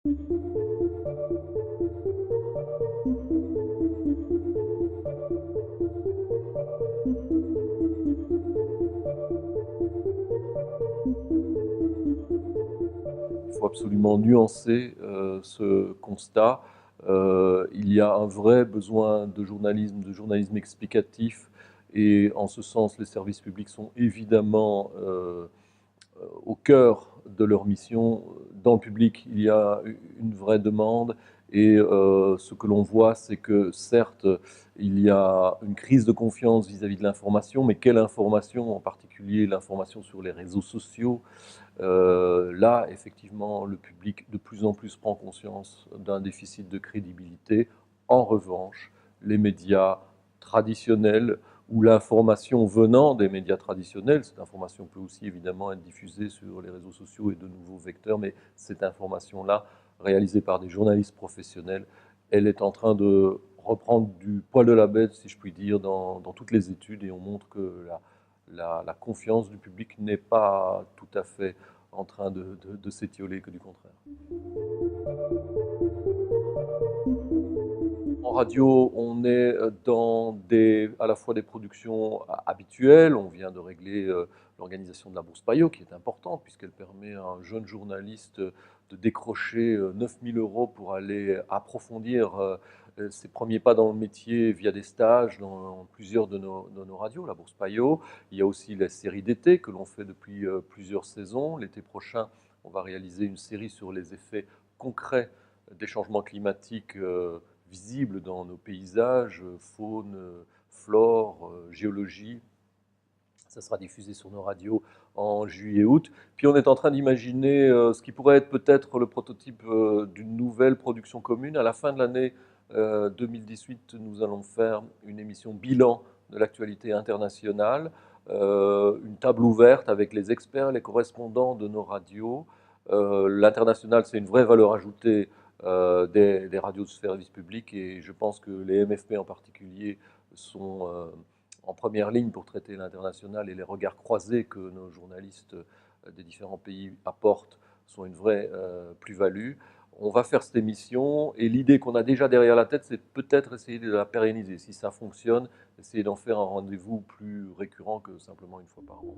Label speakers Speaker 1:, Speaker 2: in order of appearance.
Speaker 1: Il faut absolument nuancer ce constat. Il y a un vrai besoin de journalisme explicatif, et en ce sens, les services publics sont évidemment au cœur de leur mission. Dans le public, il y a une vraie demande, et ce que l'on voit, c'est que certes, il y a une crise de confiance vis-à-vis de l'information, mais quelle information, en particulier l'information sur les réseaux sociaux. Là, effectivement, le public de plus en plus prend conscience d'un déficit de crédibilité. En revanche, les médias traditionnels, ou l'information venant des médias traditionnels, cette information peut aussi évidemment être diffusée sur les réseaux sociaux et de nouveaux vecteurs, mais cette information-là, réalisée par des journalistes professionnels, elle est en train de reprendre du poil de la bête, si je puis dire, dans toutes les études, et on montre que la confiance du public n'est pas tout à fait en train de s'étioler, que du contraire. En radio, on est dans à la fois des productions habituelles. On vient de régler l'organisation de la Bourse Payot, qui est importante, puisqu'elle permet à un jeune journaliste de décrocher 9 000 euros pour aller approfondir ses premiers pas dans le métier via des stages dans plusieurs de nos radios, la Bourse Payot. Il y a aussi la série d'été que l'on fait depuis plusieurs saisons. L'été prochain, on va réaliser une série sur les effets concrets des changements climatiques visibles dans nos paysages, faune, flore, géologie. Ça sera diffusé sur nos radios en juillet-août. Puis on est en train d'imaginer ce qui pourrait être peut-être le prototype d'une nouvelle production commune. À la fin de l'année 2018, nous allons faire une émission bilan de l'actualité internationale, une table ouverte avec les experts, les correspondants de nos radios. L'international, c'est une vraie valeur ajoutée des radios de service public, et je pense que les MFP en particulier sont en première ligne pour traiter l'international, et les regards croisés que nos journalistes des différents pays apportent sont une vraie plus-value. On va faire cette émission, et l'idée qu'on a déjà derrière la tête, c'est peut-être essayer de la pérenniser. Si ça fonctionne, essayer d'en faire un rendez-vous plus récurrent que simplement une fois par an.